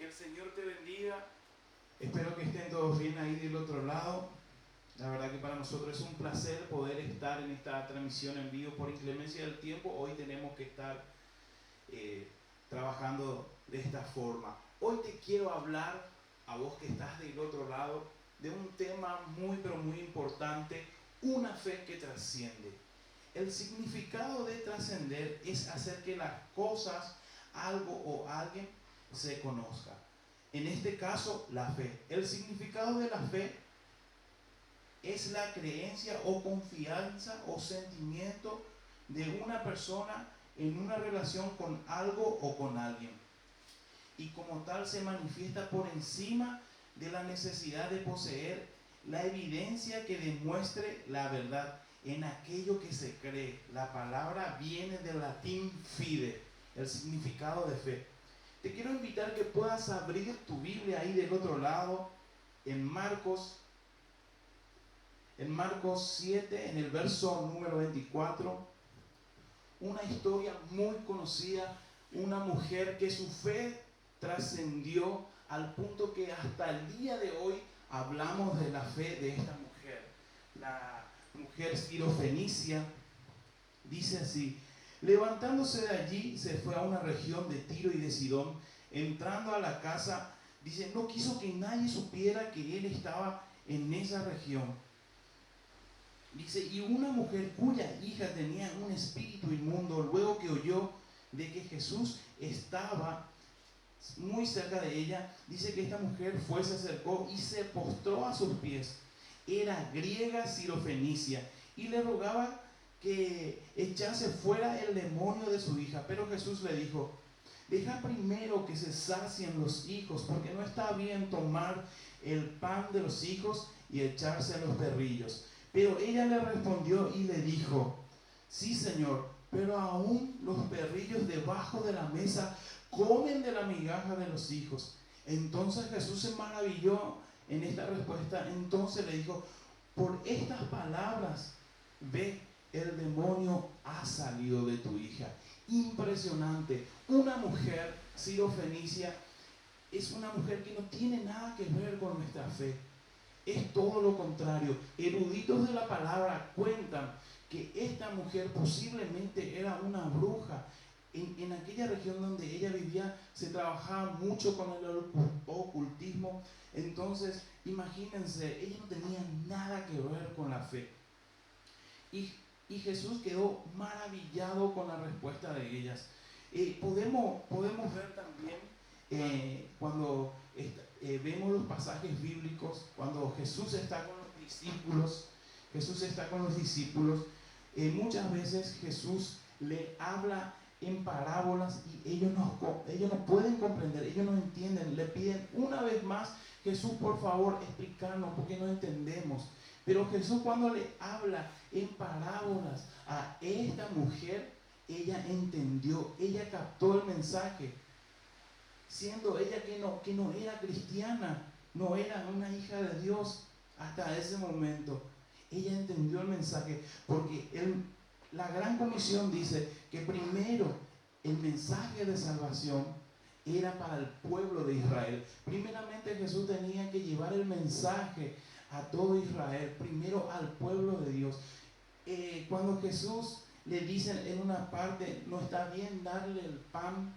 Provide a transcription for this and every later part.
Que el Señor te bendiga. Espero que estén todos bien ahí del otro lado. La verdad que para nosotros es un placer poder estar en esta transmisión en vivo. Por inclemencia del tiempo, hoy tenemos que estar trabajando de esta forma. Hoy te quiero hablar, a vos que estás del otro lado, de un tema muy pero muy importante: una fe que trasciende. El significado de trascender es hacer que las cosas, algo o alguien se conozca. En este caso, la fe. El significado de la fe es la creencia o confianza o sentimiento de una persona en una relación con algo o con alguien. Y como tal se manifiesta por encima de la necesidad de poseer la evidencia que demuestre la verdad en aquello que se cree. La palabra viene del latín fide, el significado de fe. Te quiero invitar que puedas abrir tu Biblia ahí del otro lado, en Marcos 7, en el verso número 24, una historia muy conocida, una mujer que su fe trascendió al punto que hasta el día de hoy hablamos de la fe de esta mujer. La mujer sirofenicia dice así: levantándose de allí, se fue a una región de Tiro y de Sidón. Entrando a la casa, dice, no quiso que nadie supiera que él estaba en esa región. Dice, y una mujer cuya hija tenía un espíritu inmundo, luego que oyó de que Jesús estaba muy cerca de ella, dice que esta mujer fue, se acercó y se postró a sus pies. Era griega sirofenicia y le rogaba que echase fuera el demonio de su hija. Pero Jesús le dijo, deja primero que se sacien los hijos, porque no está bien tomar el pan de los hijos y echarse a los perrillos. Pero ella le respondió y le dijo, sí, Señor, pero aún los perrillos debajo de la mesa comen de la migaja de los hijos. Entonces Jesús se maravilló en esta respuesta. Entonces le dijo, por estas palabras, ve, el demonio ha salido de tu hija. Impresionante. Una mujer sirofenicia es una mujer que no tiene nada que ver con nuestra fe. Es todo lo contrario. Eruditos de la palabra cuentan que esta mujer posiblemente era una bruja. En aquella región donde ella vivía se trabajaba mucho con el ocultismo. Entonces, imagínense, ella no tenía nada que ver con la fe. Y Jesús quedó maravillado con la respuesta de ellas. Podemos ver también cuando vemos los pasajes bíblicos, cuando Jesús está con los discípulos, muchas veces Jesús le habla en parábolas y ellos no pueden comprender, ellos no entienden, le piden una vez más, Jesús, por favor, explícanos porque no entendemos. Pero Jesús, cuando le habla en parábolas a esta mujer, ella entendió, ella captó el mensaje, siendo ella que no era cristiana, no era una hija de Dios hasta ese momento. Ella entendió el mensaje, porque la Gran Comisión dice que primero el mensaje de salvación era para el pueblo de Israel. Primeramente Jesús tenía que llevar el mensaje a todo Israel, primero al pueblo de Dios. Cuando Jesús le dicen en una parte, no está bien darle el pan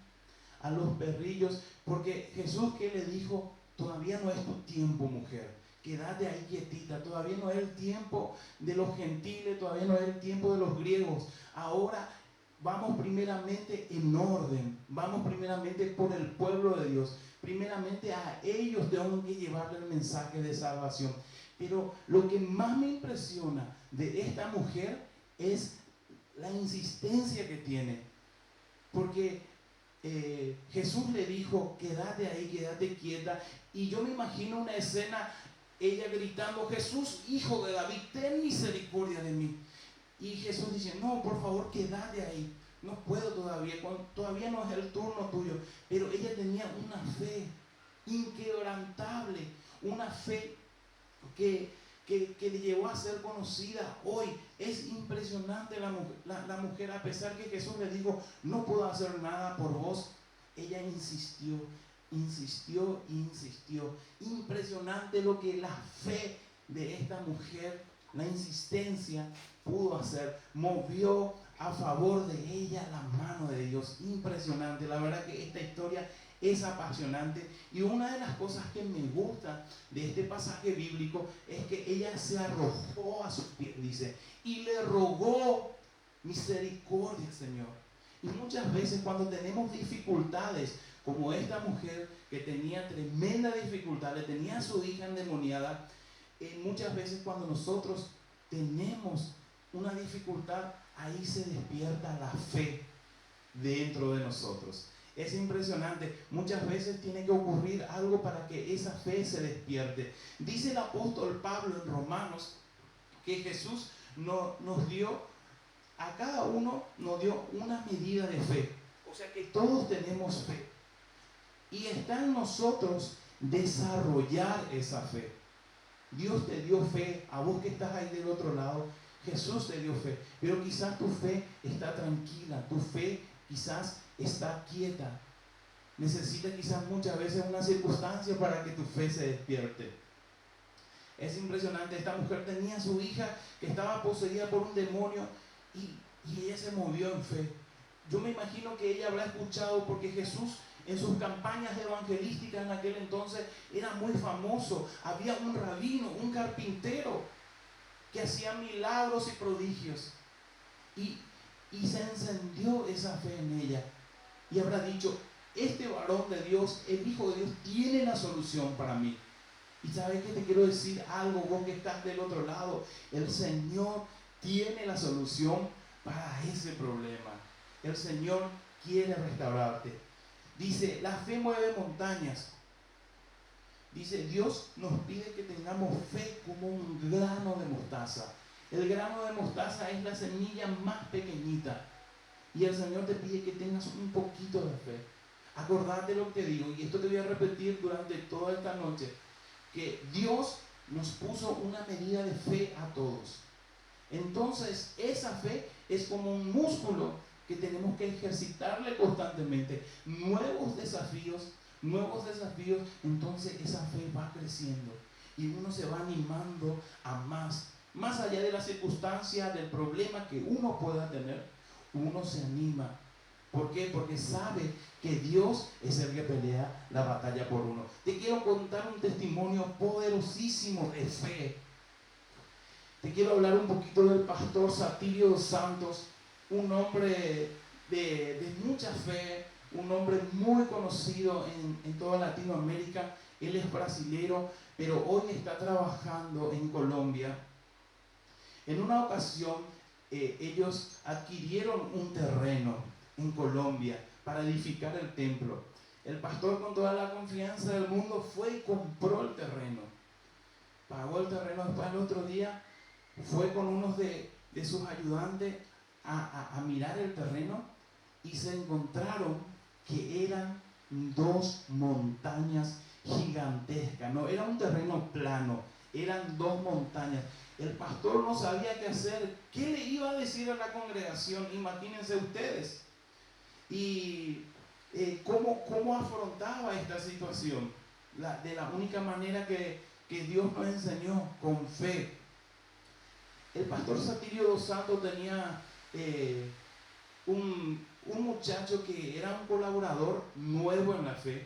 a los perrillos, porque Jesús, ¿qué le dijo? Todavía no es tu tiempo, mujer, quédate ahí quietita, todavía no es el tiempo de los gentiles, todavía no es el tiempo de los griegos. Ahora vamos primeramente en orden, vamos primeramente por el pueblo de Dios, primeramente a ellos tengo que llevarle el mensaje de salvación. Pero lo que más me impresiona de esta mujer es la insistencia que tiene, porque Jesús le dijo, quédate ahí, quédate quieta, y yo me imagino una escena, ella gritando, Jesús, hijo de David, ten misericordia de mí. Y Jesús dice, no, por favor, quédate ahí, no puedo todavía, todavía no es el turno tuyo. Pero ella tenía una fe inquebrantable, una fe que le llevó a ser conocida hoy. Es impresionante la mujer, a pesar que Jesús le dijo, no puedo hacer nada por vos, ella insistió. insistió, insistió. Impresionante lo que la fe de esta mujer, la insistencia pudo hacer. Movió a favor de ella la mano de Dios. Impresionante. La verdad que esta historia es apasionante. Y una de las cosas que me gusta de este pasaje bíblico es que ella se arrojó a sus pies, dice, y le rogó misericordia, Señor. Y muchas veces cuando tenemos dificultades, como esta mujer que tenía tremenda dificultad, le tenía a su hija endemoniada, muchas veces cuando nosotros tenemos una dificultad, ahí se despierta la fe dentro de nosotros. Es impresionante. Muchas veces tiene que ocurrir algo para que esa fe se despierte. Dice el apóstol Pablo en Romanos que Jesús nos dio, a cada uno nos dio una medida de fe. O sea que todos tenemos fe. Y está en nosotros desarrollar esa fe. Dios te dio fe, a vos que estás ahí del otro lado, Jesús te dio fe, pero quizás tu fe está tranquila, tu fe quizás está quieta. Necesita quizás muchas veces una circunstancia para que tu fe se despierte. Es impresionante, esta mujer tenía a su hija que estaba poseída por un demonio y ella se movió en fe. Yo me imagino que ella habrá escuchado, porque Jesús en sus campañas evangelísticas en aquel entonces era muy famoso. Había un rabino, un carpintero, que hacía milagros y prodigios. Y se encendió esa fe en ella. Y habrá dicho, este varón de Dios, el Hijo de Dios, tiene la solución para mí. Y sabes que te quiero decir algo, vos que estás del otro lado, el Señor tiene la solución para ese problema. El Señor quiere restaurarte. Dice, la fe mueve montañas. Dice, Dios nos pide que tengamos fe como un grano de mostaza. El grano de mostaza es la semilla más pequeñita. Y el Señor te pide que tengas un poquito de fe. Acordate lo que te digo, y esto te voy a repetir durante toda esta noche, que Dios nos puso una medida de fe a todos. Entonces, esa fe es como un músculo que tenemos que ejercitarle constantemente. Nuevos desafíos, entonces esa fe va creciendo. Y uno se va animando a más allá de la circunstancia, del problema que uno pueda tener, uno se anima. ¿Por qué? Porque sabe que Dios es el que pelea la batalla por uno. Te quiero contar un testimonio poderosísimo de fe. Te quiero hablar un poquito del pastor Satirio dos Santos, un hombre de mucha fe, un hombre muy conocido en toda Latinoamérica. Él es brasilero, pero hoy está trabajando en Colombia. En una ocasión, ellos adquirieron un terreno en Colombia para edificar el templo. El pastor, con toda la confianza del mundo, fue y compró el terreno. Pagó el terreno. Después, al otro día, fue con unos de sus ayudantes a mirar el terreno y se encontraron que eran dos montañas gigantescas. No era un terreno plano, eran dos montañas. El pastor no sabía qué hacer. ¿Qué le iba a decir a la congregación? Imagínense ustedes. Y cómo afrontaba esta situación. De la única manera que Dios nos enseñó, con fe. El pastor Satirio dos Santos tenía un muchacho que era un colaborador nuevo en la fe.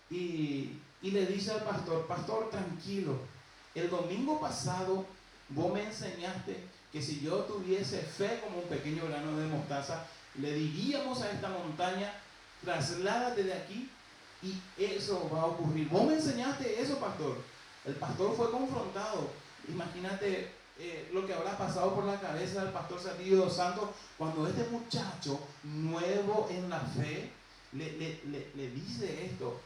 Y le dice al pastor, pastor, tranquilo, el domingo pasado vos me enseñaste que si yo tuviese fe como un pequeño grano de mostaza, le diríamos a esta montaña, trasládate de aquí, y eso va a ocurrir. Vos me enseñaste eso, pastor. El pastor fue confrontado. Imagínate lo que habrá pasado por la cabeza del pastor Satirio dos Santos cuando este muchacho nuevo en la fe le dice esto,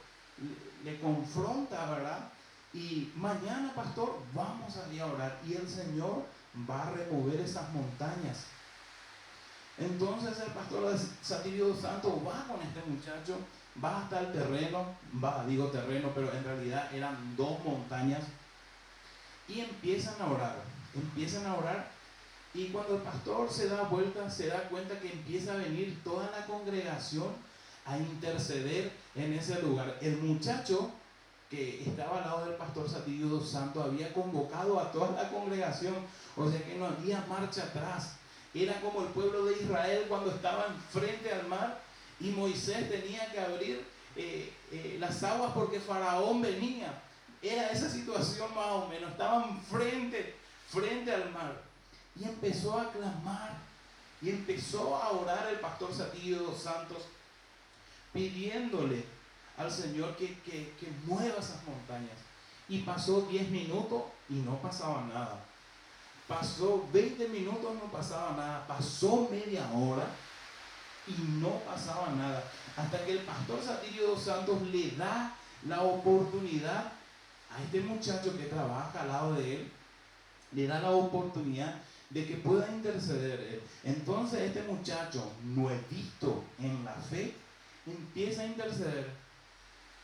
le confronta, ¿verdad? Y mañana, pastor, vamos a ir a orar y el Señor va a remover esas montañas. Entonces el pastor Satirio dos Santos va con este muchacho, va hasta el terreno, digo terreno, pero en realidad eran dos montañas, y empiezan a orar, y cuando el pastor se da vuelta, se da cuenta que empieza a venir toda la congregación a interceder en ese lugar. El muchacho que estaba al lado del pastor Saltillo dos Santos había convocado a toda la congregación, o sea que no había marcha atrás. Era como el pueblo de Israel cuando estaban frente al mar y Moisés tenía que abrir las aguas porque Faraón venía. Era esa situación más o menos. Estaban frente al mar. Y empezó a clamar. Y empezó a orar el pastor Saltillo dos Santos, pidiéndole al Señor que mueva esas montañas. Y pasó 10 minutos y no pasaba nada. Pasó 20 minutos, no pasaba nada. Pasó media hora y no pasaba nada. Hasta que el pastor Saltillo dos Santos le da la oportunidad a este muchacho que trabaja al lado de él, le da la oportunidad de que pueda interceder. Entonces este muchacho, nuevito en la fe, empieza a interceder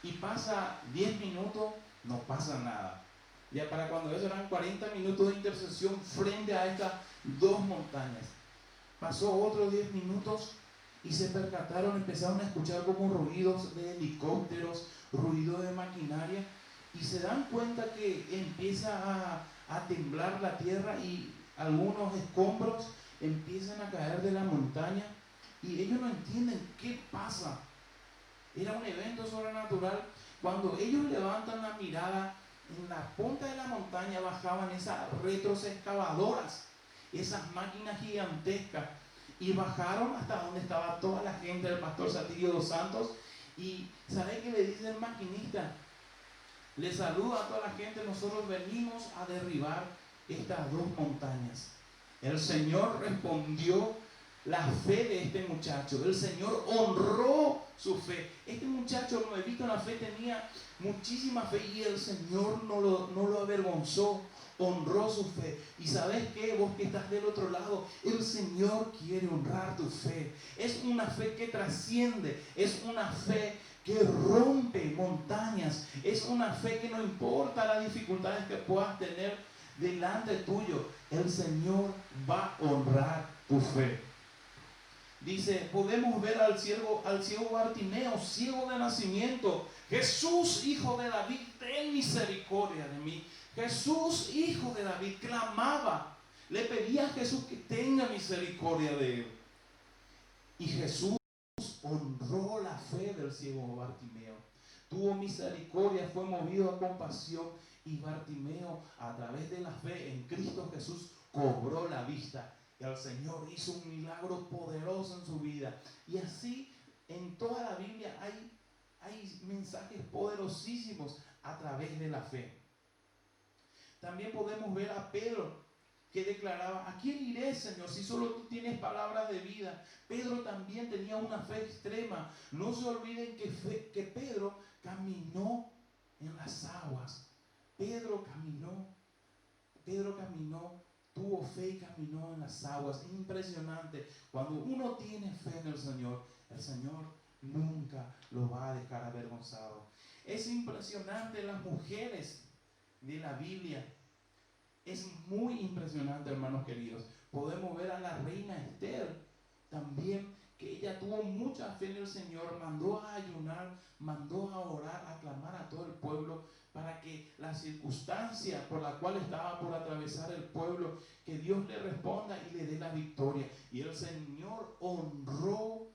y pasa 10 minutos, no pasa nada. Ya para cuando eso eran 40 minutos de intercesión frente a estas dos montañas. Pasó otros 10 minutos y se percataron, empezaron a escuchar como ruidos de helicópteros, ruidos de maquinaria, y se dan cuenta que empieza a temblar la tierra y algunos escombros empiezan a caer de la montaña y ellos no entienden qué pasa. Era un evento sobrenatural. Cuando ellos levantan la mirada, en la punta de la montaña bajaban esas retroexcavadoras, esas máquinas gigantescas, y bajaron hasta donde estaba toda la gente del pastor Saltillo dos Santos. Y ¿sabe qué le dice el maquinista? Le saluda a toda la gente: nosotros venimos a derribar estas dos montañas. El Señor respondió la fe de este muchacho. El Señor honró su fe. Este muchacho nuevito en la fe tenía muchísima fe y el Señor no lo avergonzó, honró su fe. Y ¿sabes qué? Vos que estás del otro lado, el Señor quiere honrar tu fe. Es una fe que trasciende, es una fe que rompe montañas, es una fe que no importa las dificultades que puedas tener delante tuyo, el Señor va a honrar tu fe. Dice, podemos ver al ciego Bartimeo, ciego de nacimiento: Jesús, hijo de David, ten misericordia de mí. Jesús, hijo de David, clamaba, le pedía a Jesús que tenga misericordia de él. Y Jesús honró la fe del ciego Bartimeo. Tuvo misericordia, fue movido a compasión, y Bartimeo, a través de la fe en Cristo Jesús, cobró la vista. Y el Señor hizo un milagro poderoso en su vida. Y así en toda la Biblia hay mensajes poderosísimos a través de la fe. También podemos ver a Pedro, que declaraba: ¿a quién iré, Señor, si solo tú tienes palabras de vida? Pedro también tenía una fe extrema. No se olviden que Pedro caminó en las aguas. Pedro caminó, tuvo fe y caminó en las aguas. Es impresionante. Cuando uno tiene fe en el Señor nunca lo va a dejar avergonzado. Es impresionante las mujeres de la Biblia. Es muy impresionante, hermanos queridos. Podemos ver a la reina Esther también, que ella tuvo mucha fe en el Señor, mandó a ayunar, mandó a orar, a clamar a todo el pueblo para que la circunstancia por la cual estaba por atravesar el pueblo, que Dios le responda y le dé la victoria. Y el Señor honró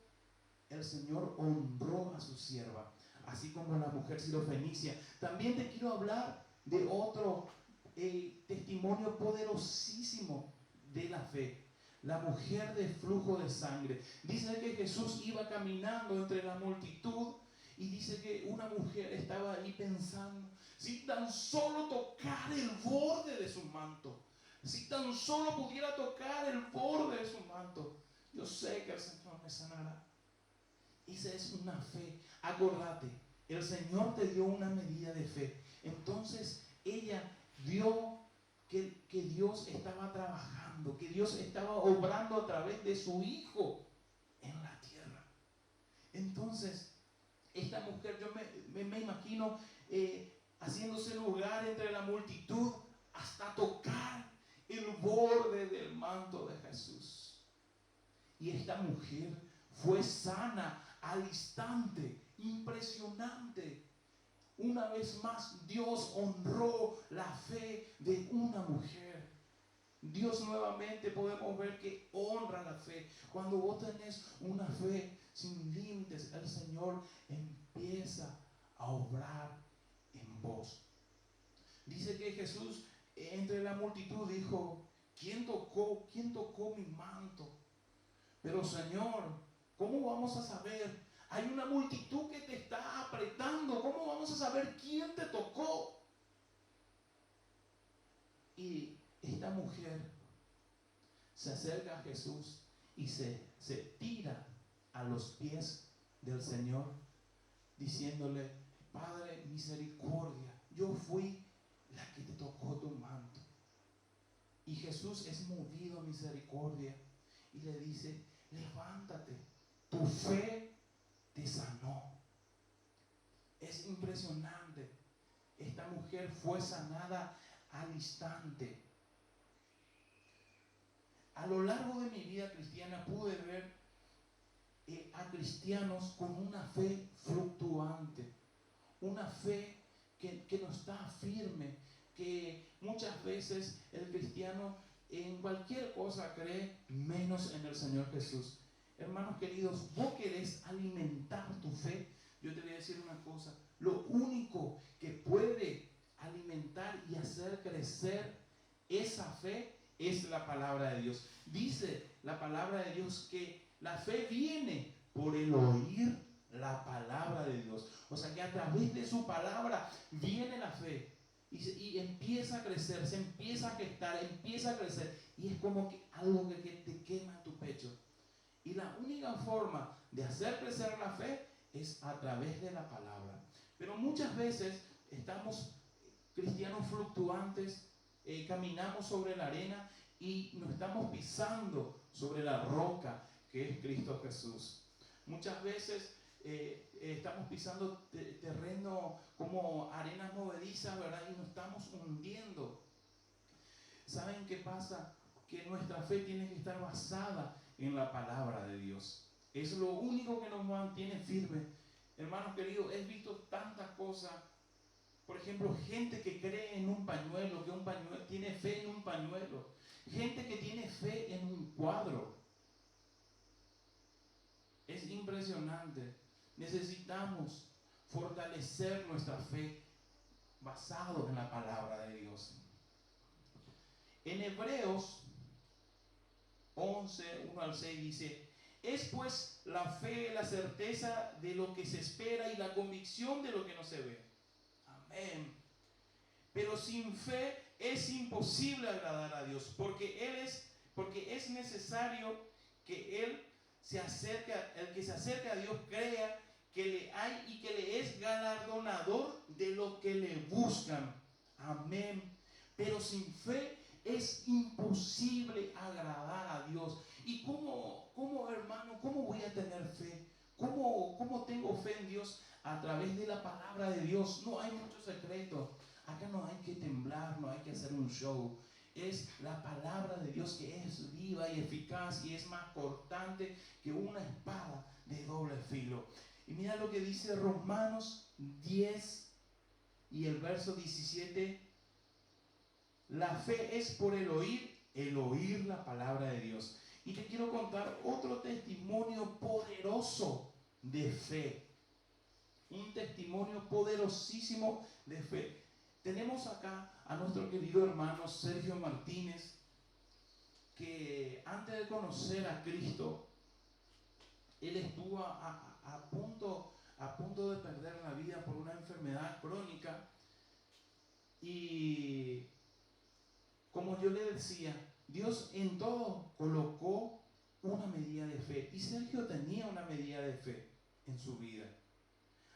a su sierva, así como la mujer sirofenicia. También te quiero hablar de otro testimonio poderosísimo de la fe. La mujer de flujo de sangre. Dice que Jesús iba caminando entre la multitud y dice que una mujer estaba ahí pensando: si tan solo tocar el borde de su manto, si tan solo pudiera tocar el borde de su manto, yo sé que el Señor me sanará. Esa es una fe. Acordate, el Señor te dio una medida de fe. Entonces ella vio que Dios estaba trabajando, que Dios estaba obrando a través de su Hijo en la tierra. Entonces esta mujer, yo me imagino haciéndose lugar entre la multitud hasta tocar el borde del manto de Jesús. Y esta mujer fue sana al instante. Impresionante. Una vez más, Dios honró la fe de una mujer. Dios nuevamente podemos ver que honra la fe. Cuando vos tenés una fe sin límites, el Señor empieza a obrar en vos. Dice que Jesús entre la multitud dijo: ¿quién tocó mi manto? Pero Señor, ¿cómo vamos a saber? Hay una multitud que te está apretando. ¿Cómo vamos a saber quién te tocó? Y esta mujer se acerca a Jesús y se tira a los pies del Señor, diciéndole: Padre, misericordia, yo fui la que te tocó tu manto. Y Jesús es movido a misericordia y le dice: levántate, tu fe te sanó. Es impresionante. Esta mujer fue sanada al instante. A lo largo de mi vida cristiana pude ver a cristianos con una fe fluctuante, una fe que no está firme, que muchas veces el cristiano en cualquier cosa cree, menos en el Señor Jesús. Hermanos queridos, vos querés alimentar tu fe. Yo te voy a decir una cosa: lo único que puede alimentar y hacer crecer esa fe es la palabra de Dios. Dice la palabra de Dios que la fe viene por el oír la palabra de Dios. O sea que a través de su palabra viene la fe y empieza a crecer, se empieza a gestar, empieza a crecer, y es como que algo que te quema en tu pecho. Y la única forma de hacer crecer la fe es a través de la palabra. Pero muchas veces estamos cristianos fluctuantes, caminamos sobre la arena y no estamos pisando sobre la roca que es Cristo Jesús. Muchas veces estamos pisando terreno como arenas movedizas, ¿verdad? Y nos estamos hundiendo. ¿Saben qué pasa? Que nuestra fe tiene que estar basada en la palabra de Dios. Es lo único que nos mantiene firmes. Hermanos queridos, he visto tantas cosas. Por ejemplo, gente que cree en un pañuelo, tiene fe en un pañuelo. Gente que tiene fe en un cuadro. Es impresionante. Necesitamos fortalecer nuestra fe basado en la palabra de Dios. En Hebreos 11, 1 al 6 dice: es pues la fe, la certeza de lo que se espera y la convicción de lo que no se ve. Amén. Pero sin fe es imposible agradar a Dios, porque es necesario que el que se acerque a Dios crea que le hay y que le es galardonador de lo que le buscan. Amén. Pero sin fe es imposible agradar a Dios. ¿Y cómo hermano, cómo voy a tener fe? ¿Cómo tengo fe en Dios? A través de la palabra de Dios. No hay mucho secreto. Acá no hay que temblar, no hay que hacer un show. Es la palabra de Dios que es viva y eficaz y es más cortante que una espada de doble filo. Y mira lo que dice Romanos 10 y el verso 17. La fe es por el oír la palabra de Dios. Y te quiero contar otro testimonio poderoso de fe. Un testimonio poderosísimo de fe. Tenemos acá a nuestro querido hermano Sergio Martínez, que antes de conocer a Cristo, él estuvo a punto de perder la vida por una enfermedad crónica. Y como yo le decía, Dios en todo colocó una medida de fe. Y Sergio tenía una medida de fe en su vida.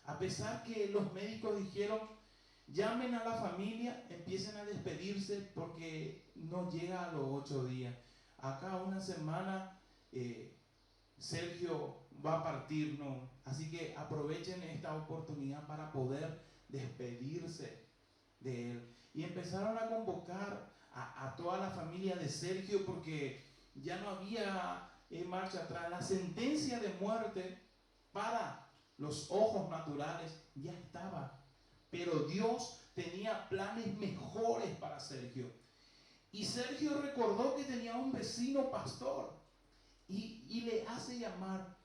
A pesar que los médicos dijeron: llamen a la familia, empiecen a despedirse porque no llega a los 8 días. Acá una semana Sergio va a partir, ¿no? Así que aprovechen esta oportunidad para poder despedirse de él. Y empezaron a convocar a toda la familia de Sergio porque ya no había marcha atrás. La sentencia de muerte para los ojos naturales ya estaba. Pero Dios tenía planes mejores para Sergio. Y Sergio recordó que tenía un vecino pastor y le hace llamar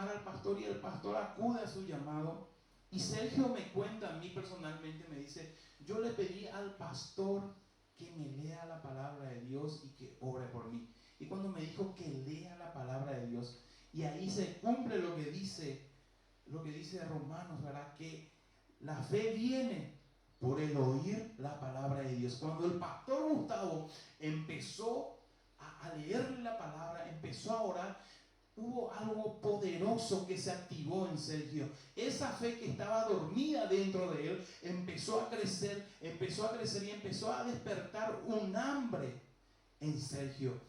al pastor, y el pastor acude a su llamado. Y Sergio me cuenta a mí personalmente, me dice, yo le pedí al pastor que me lea la palabra de Dios y que ore por mí. Y cuando me dijo que lea la palabra de Dios, y ahí se cumple lo que dice Romanos, ¿verdad? Que la fe viene por el oír la palabra de Dios. Cuando el pastor Gustavo empezó a leer la palabra, empezó a orar, hubo algo poderoso que se activó en Sergio. Esa fe que estaba dormida dentro de él empezó a crecer y empezó a despertar un hambre en Sergio,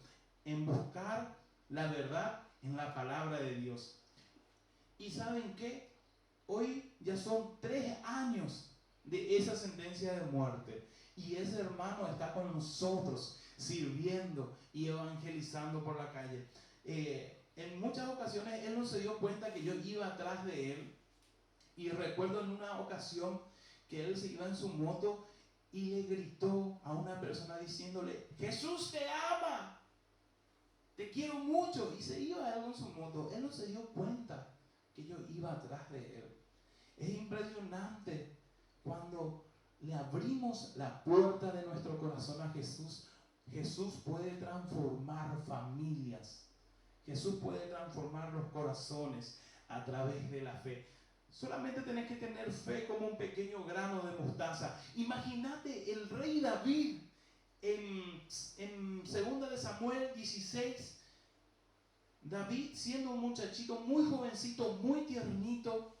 en buscar la verdad en la palabra de Dios. ¿Y saben qué? Hoy ya son 3 años de esa sentencia de muerte, y ese hermano está con nosotros sirviendo y evangelizando por la calle. En muchas ocasiones él no se dio cuenta que yo iba atrás de él, y recuerdo en una ocasión que él se iba en su moto y le gritó a una persona diciéndole: Jesús te ama, te quiero mucho, y se iba él en su moto. Él no se dio cuenta que yo iba atrás de él. Es impresionante cuando le abrimos la puerta de nuestro corazón a Jesús. Jesús puede transformar familias. Jesús puede transformar los corazones a través de la fe. Solamente tenés que tener fe como un pequeño grano de mostaza. Imagínate el rey David en 2 de Samuel 16. David, siendo un muchachito muy jovencito, muy tiernito,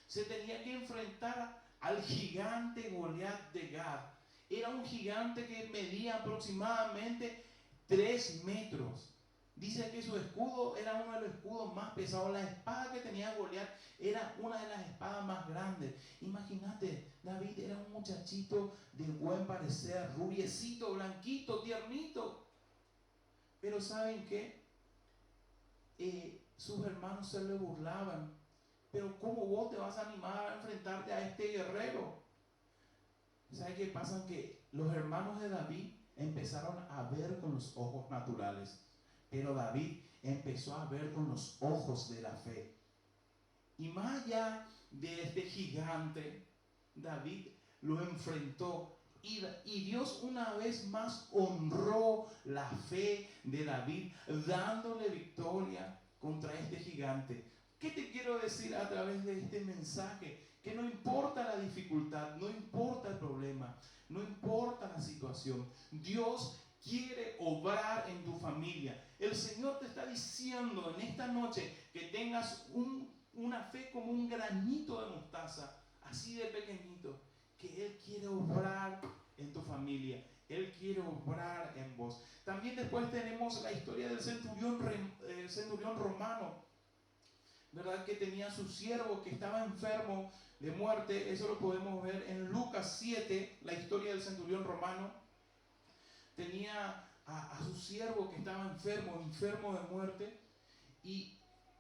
se tenía que enfrentar al gigante Goliat de Gad. Era un gigante que medía aproximadamente 3 metros. Dice que su escudo era uno de los escudos más pesados. La espada que tenía Goliat era una de las espadas más grandes. Imagínate, David era un muchachito de buen parecer, rubiecito, blanquito, tiernito. Pero ¿saben qué? Sus hermanos se le burlaban. Pero ¿cómo vos te vas a animar a enfrentarte a este guerrero? ¿Saben qué pasa? Que los hermanos de David empezaron a ver con los ojos naturales, pero David empezó a ver con los ojos de la fe. Y más allá de este gigante, David lo enfrentó, y Dios una vez más honró la fe de David, dándole victoria contra este gigante. ¿Qué te quiero decir a través de este mensaje? Que no importa la dificultad, no importa el problema, no importa la situación, Dios quiere obrar en tu familia. El Señor te está diciendo en esta noche que tengas una fe como un granito de mostaza, así de pequeñito, que Él quiere obrar en tu familia. Él quiere obrar en vos. También después tenemos la historia del centurión romano, ¿verdad? Que tenía su siervo que estaba enfermo de muerte. Eso lo podemos ver en Lucas 7, la historia del centurión romano. Tenía a su siervo que estaba enfermo de muerte. Y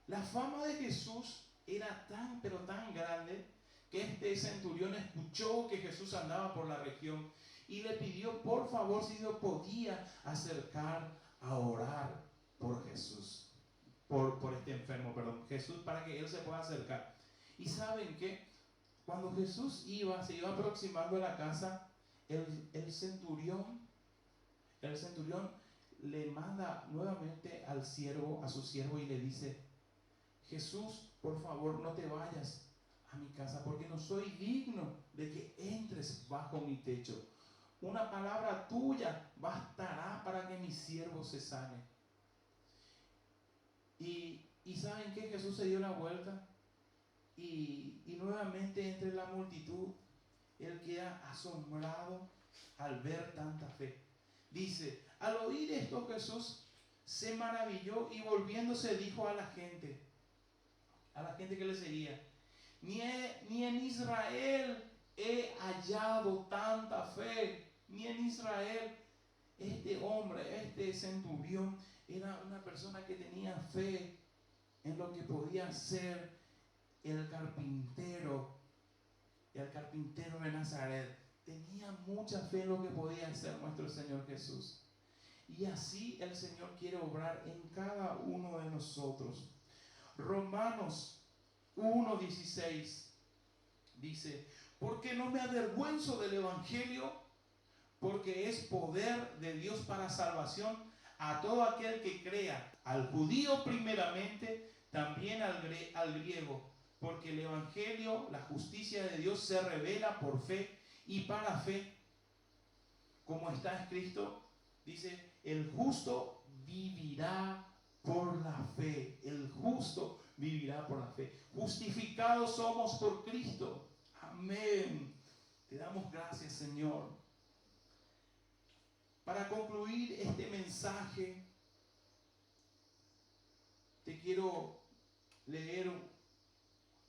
la fama de Jesús era tan, pero tan grande, que este centurión escuchó que Jesús andaba por la región y le pidió por favor si lo podía acercar a orar por Jesús, por este enfermo, Jesús, para que él se pueda acercar. Y saben que cuando Jesús se iba aproximando a la casa, el centurión le manda nuevamente a su siervo, y le dice: Jesús, por favor, no te vayas a mi casa, porque no soy digno de que entres bajo mi techo. Una palabra tuya bastará para que mi siervo se sane. Y ¿saben qué? Jesús se dio la vuelta y nuevamente entre la multitud, él queda asombrado al ver tanta fe. Dice: al oír esto, Jesús se maravilló y volviéndose dijo a la gente que le seguía: ni en Israel he hallado tanta fe, ni en Israel. Este hombre, este centurión, era una persona que tenía fe en lo que podía hacer el carpintero de Nazaret. Tenía mucha fe en lo que podía hacer nuestro Señor Jesús. Y así el Señor quiere obrar en cada uno de nosotros. Romanos 1:16 dice: porque no me avergüenzo del Evangelio, porque es poder de Dios para salvación a todo aquel que crea, al judío primeramente, también al griego, porque el Evangelio, la justicia de Dios, se revela por fe y para fe, como está escrito, dice, el justo vivirá por la fe. El justo vivirá por la fe. Justificados somos por Cristo. Amén. Te damos gracias, Señor. Para concluir este mensaje, te quiero leer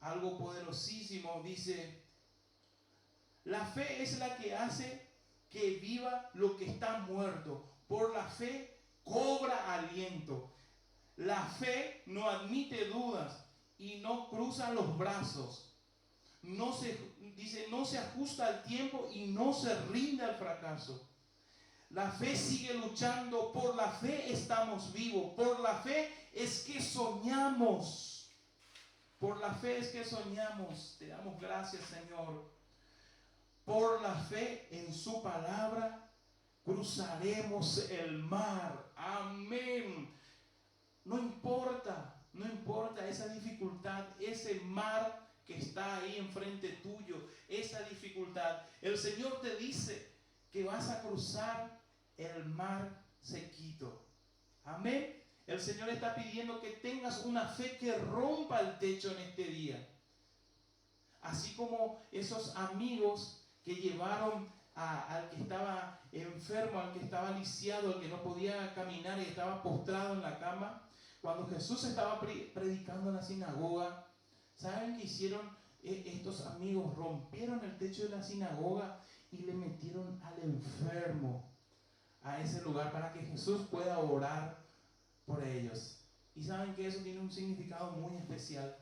algo poderosísimo. Dice: la fe es la que hace que viva lo que está muerto. Por la fe cobra aliento. La fe no admite dudas y no cruza los brazos. No se ajusta al tiempo y no se rinde al fracaso. La fe sigue luchando. Por la fe estamos vivos. Por la fe es que soñamos. Por la fe es que soñamos. Te damos gracias, Señor. Por la fe en su palabra cruzaremos el mar. Amén. No importa esa dificultad, ese mar que está ahí enfrente tuyo, esa dificultad. El Señor te dice que vas a cruzar el mar sequito. Amén. El Señor está pidiendo que tengas una fe que rompa el techo en este día. Así como esos amigos que llevaron al que estaba enfermo, al que estaba lisiado, al que no podía caminar y estaba postrado en la cama. Cuando Jesús estaba predicando en la sinagoga, ¿saben qué hicieron estos amigos? Rompieron el techo de la sinagoga y le metieron al enfermo a ese lugar para que Jesús pueda orar por ellos. Y saben que eso tiene un significado muy especial.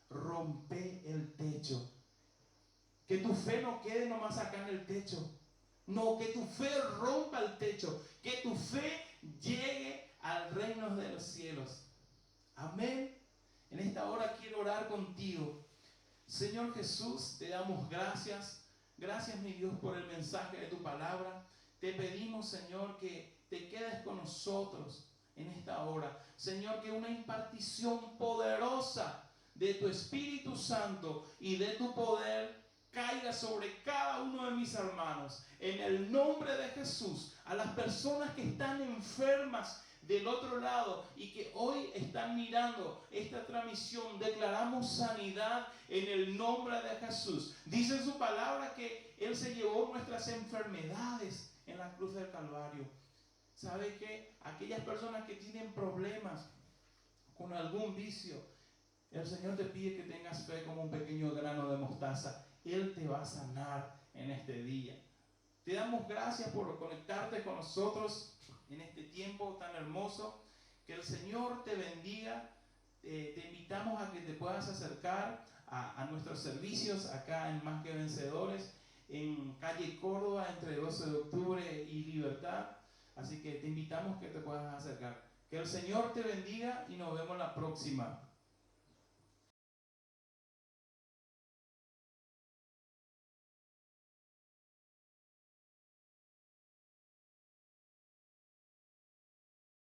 Rompe el techo. Que tu fe no quede nomás acá en el techo. No, que tu fe rompa el techo. Que tu fe llegue al reino de los cielos. Amén. En esta hora quiero orar contigo. Señor Jesús, te damos gracias. Gracias, mi Dios, por el mensaje de tu palabra. Te pedimos, Señor, que te quedes con nosotros en esta hora. Señor, que una impartición poderosa de tu Espíritu Santo y de tu poder caiga sobre cada uno de mis hermanos. En el nombre de Jesús, a las personas que están enfermas del otro lado y que hoy están mirando esta transmisión, declaramos sanidad en el nombre de Jesús. Dice en su palabra que Él se llevó nuestras enfermedades en la cruz del Calvario. ¿Sabe qué? Aquellas personas que tienen problemas con algún vicio, el Señor te pide que tengas fe como un pequeño grano de mostaza. Él te va a sanar en este día. Te damos gracias por conectarte con nosotros en este tiempo tan hermoso. Que el Señor te bendiga. Te invitamos a que te puedas acercar a nuestros servicios acá en Más que Vencedores, en calle Córdoba, entre 12 de octubre y Libertad. Así que te invitamos que te puedas acercar. Que el Señor te bendiga y nos vemos la próxima.